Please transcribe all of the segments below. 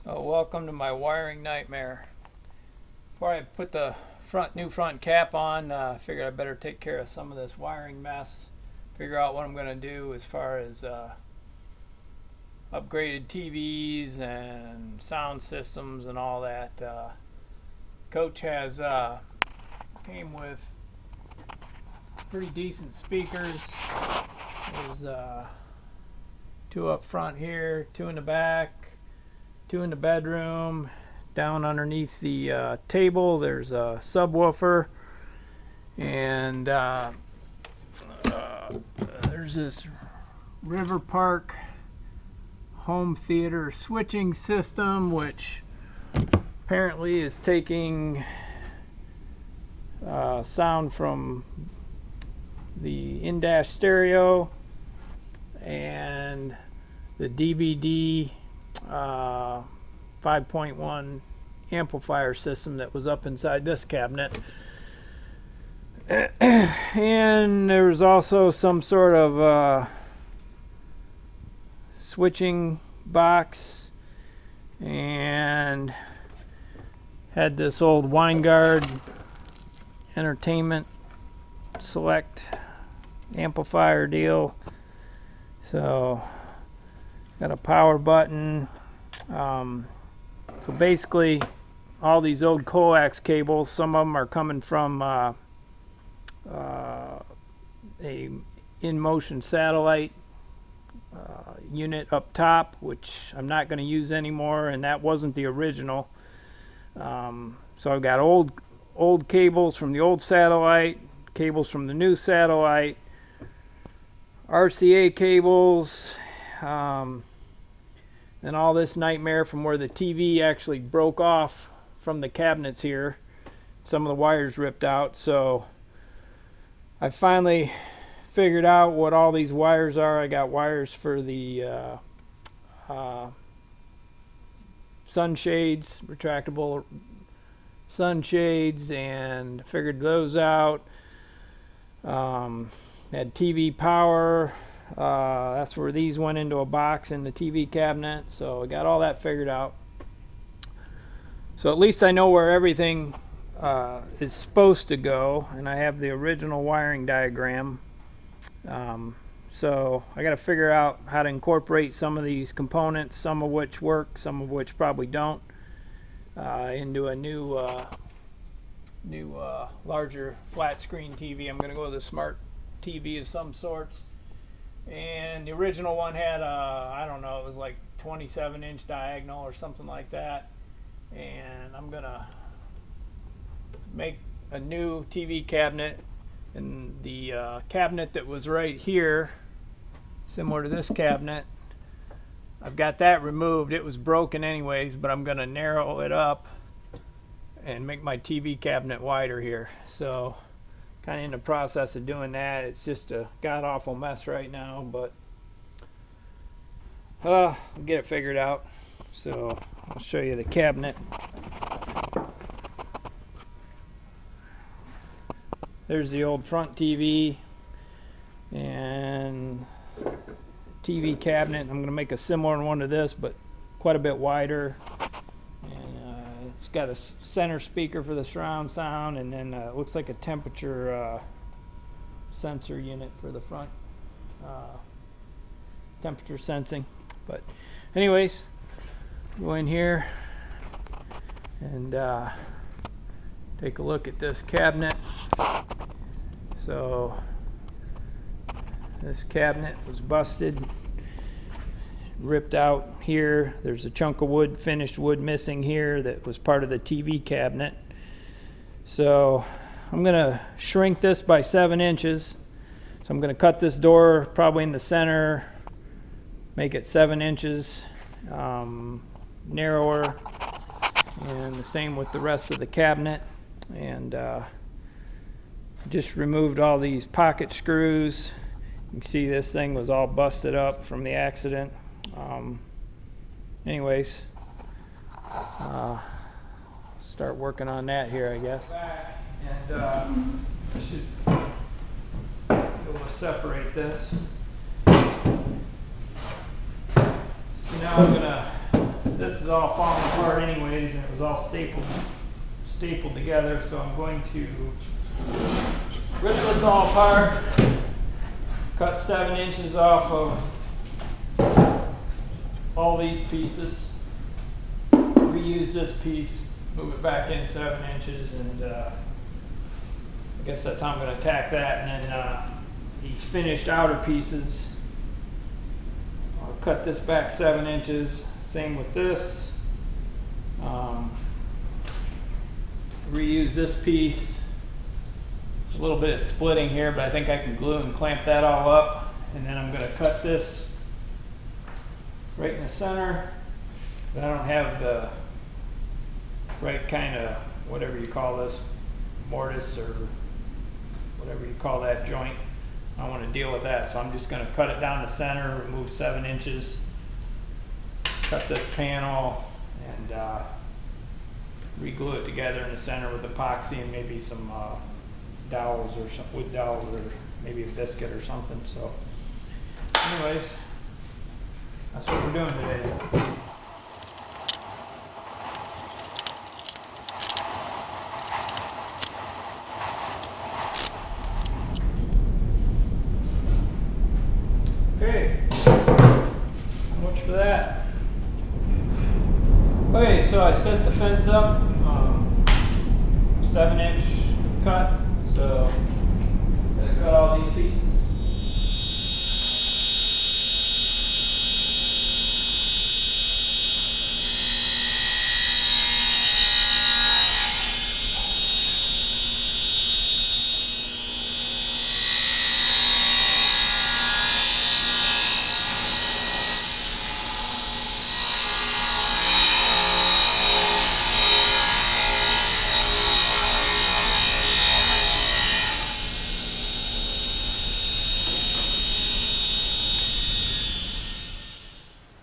So welcome to my wiring nightmare. Before I put the new front cap on, I figured I better take care of some of this wiring mess. Figure out what I'm going to do as far as upgraded TVs and sound systems and all that. Coach has came with pretty decent speakers. There's two up front here, two in the back, two in the bedroom. Down underneath the table there's a subwoofer, and there's this River Park home theater switching system, which apparently is taking sound from the in-dash stereo and the DVD 5.1 amplifier system that was up inside this cabinet. And there was also some sort of switching box, and had this old Winegard Entertainment Select amplifier deal. So got a power button. So basically all these old coax cables, some of them are coming from a in-motion satellite unit up top, which I'm not going to use anymore, and that wasn't the original. So I've got old cables from the old satellite, cables from the new satellite, RCA cables, and all this nightmare from where the TV actually broke off from the cabinets here. Some of the wires ripped out, so I finally figured out what all these wires are. I got wires for the sunshades, retractable sunshades, and figured those out. Had TV power. That's where these went into a box in the TV cabinet, so I got all that figured out. So at least I know where everything is supposed to go, and I have the original wiring diagram. So I got to figure out how to incorporate some of these components, some of which work, some of which probably don't, into a new larger flat screen TV. I'm going to go with a smart TV of some sorts. And the original one had I don't know, it was like 27-inch diagonal or something like that. And I'm gonna make a new TV cabinet, and the cabinet that was right here, similar to this cabinet, I've got that removed. It was broken anyways, but I'm gonna narrow it up and make my TV cabinet wider here. So kind of in the process of doing that. It's just a god-awful mess right now, but I'll get it figured out. So I'll show you the cabinet. There's the old front TV and TV cabinet. I'm going to make a similar one to this, but quite a bit wider. And it's got a center speaker for the surround sound, and then it looks like a temperature sensor unit for the front temperature sensing. But anyways, go in here and take a look at this cabinet. So this cabinet was busted, ripped out here. There's a chunk of wood, finished wood, missing here that was part of the TV cabinet. So I'm gonna shrink this by 7 inches. So I'm gonna cut this door probably in the center, make it 7 inches narrower, and the same with the rest of the cabinet. And just removed all these pocket screws. You can see this thing was all busted up from the accident. Anyways, start working on that here, I guess. And I should be able to separate this. So now I'm gonna this is all falling apart anyways, and it was all stapled together, so I'm going to rip this all apart, cut 7 inches off of all these pieces, reuse this piece, move it back in 7 inches, and I guess that's how I'm going to attack that. And then these finished outer pieces, I'll cut this back 7 inches, same with this. Reuse this piece. A little bit of splitting here, but I think I can glue and clamp that all up. And then I'm going to cut this right in the center. But I don't have the right kind of, whatever you call this, mortise or whatever you call that joint. I want to deal with that, so I'm just going to cut it down the center, remove 7 inches, cut this panel, and re-glue it together in the center with epoxy and maybe some dowels or some wood dowels or maybe a biscuit or something. So anyways, that's what we're doing today. Okay, so much for that. Okay, so I set the fence up, 7-inch cut, so I'm going to cut all these pieces.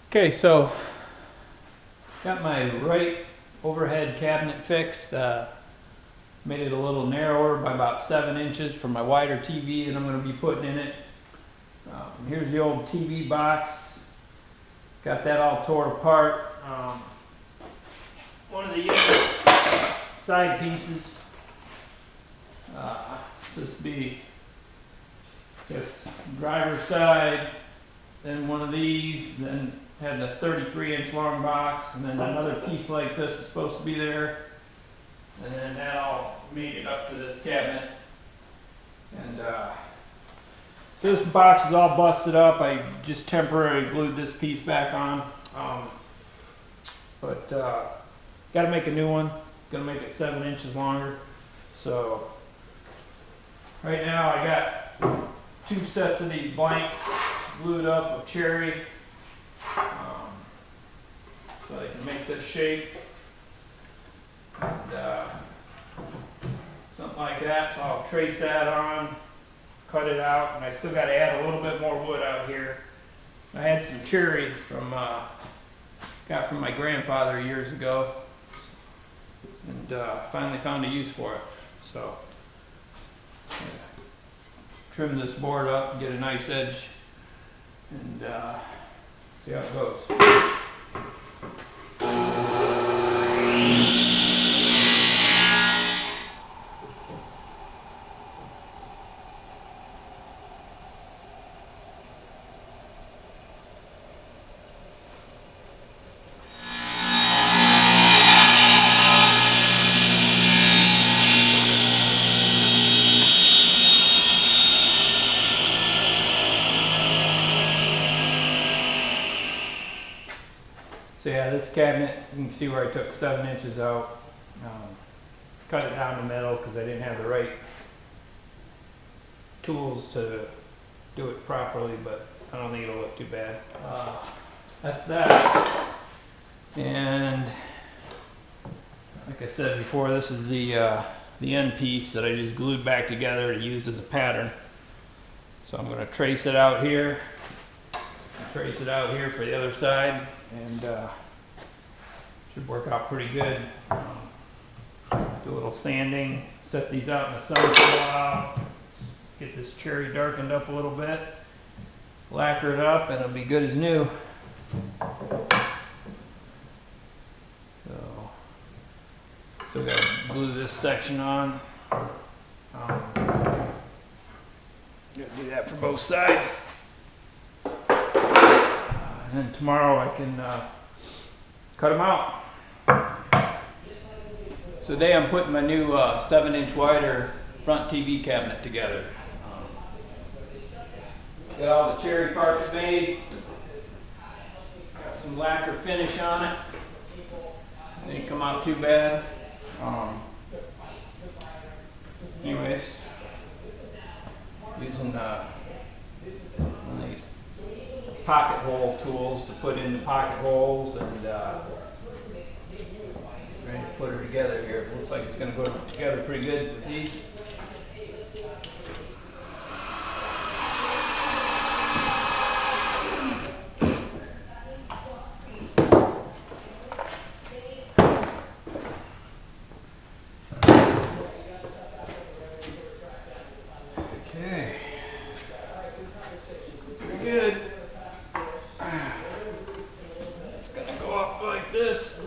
Okay, so got my right overhead cabinet fixed. Made it a little narrower by about 7 inches for my wider TV that I'm going to be putting in it. Here's the old TV box. Got that all torn apart. One of the side pieces, this be this driver's side, then one of these, then had the 33-inch long box, and then another piece like this is supposed to be there, and then that all made it up to this cabinet. And so this box is all busted up. I just temporarily glued this piece back on, but got to make a new one. Gonna make it 7 inches longer. So right now I got 2 sets of these blanks glued up with cherry. So I can make this shape and something like that. So I'll trace that on, cut it out, and I still got to add a little bit more wood out here. I had some cherry from got from my grandfather years ago, and finally found a use for it. So trim this board up and get a nice edge, and see how it goes. So yeah, this cabinet, you can see where I took 7 inches out, cut it down the middle because I didn't have the right tools to do it properly, but I don't think it'll look too bad. That's that. And like I said before, this is the end piece that I just glued back together to use as a pattern. So I'm going to trace it out here, trace it out here for the other side, and should work out pretty good. Do a little sanding, set these out in the sun for a while, get this cherry darkened up a little bit, lacquer it up, and it'll be good as new. this section on. Gonna do that for both sides. And then tomorrow I can cut them out. So today I'm putting my new 7-inch wider front TV cabinet together. Got all the cherry parts made. Got some lacquer finish on it. Didn't come out too bad. Anyways, using one of these pocket hole tools to put in the pocket holes, and ready to put her together here. It looks like it's going to go together pretty good with these. Okay, pretty good. It's going to go up like this.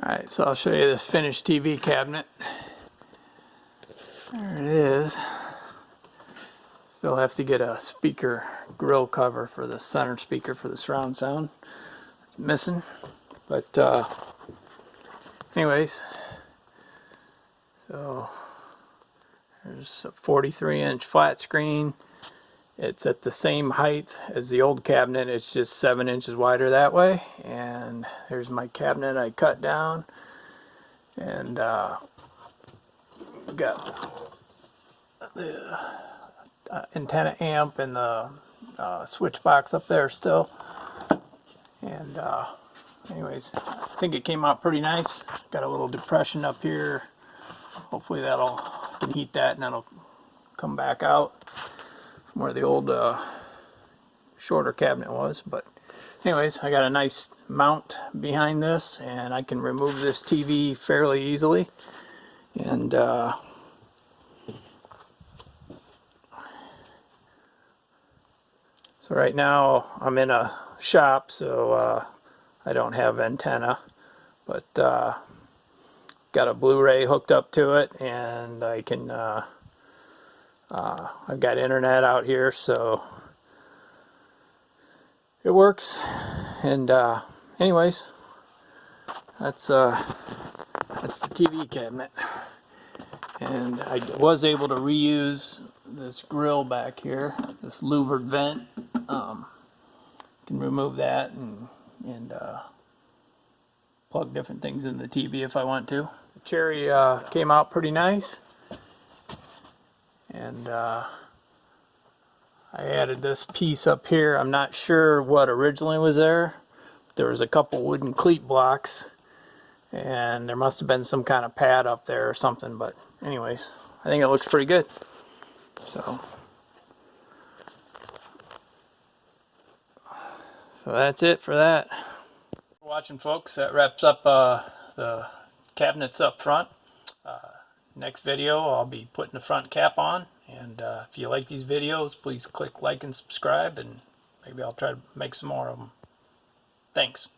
Alright, so I'll show you this finished TV cabinet. There it is. Still have to get a speaker grill cover for the center speaker for the surround sound. It's missing. But anyways, so there's a 43-inch flat screen. It's at the same height as the old cabinet, it's just 7 inches wider that way. And there's my cabinet I cut down. And got the antenna amp and the switch box up there still. And anyways, I think it came out pretty nice. Got a little depression up here. Hopefully that'll can heat that and that'll come back out where the old shorter cabinet was. But anyways, I got a nice mount behind this, and I can remove this TV fairly easily. And so right now I'm in a shop, so I don't have antenna, but got a Blu-ray hooked up to it, and I can I've got internet out here, so it works. And anyways, that's the TV cabinet. And I was able to reuse this grill back here, this louvered vent. Can remove that and plug different things in the TV if I want to. The cherry came out pretty nice. And I added this piece up here. I'm not sure what originally was there. There was a couple wooden cleat blocks, and there must have been some kind of pad up there or something. But anyways, I think it looks pretty good. So that's it for that. Thanks for watching, folks. That wraps up the cabinets up front. Next video, I'll be putting the front cap on. And if you like these videos, please click like and subscribe, and maybe I'll try to make some more of them. Thanks.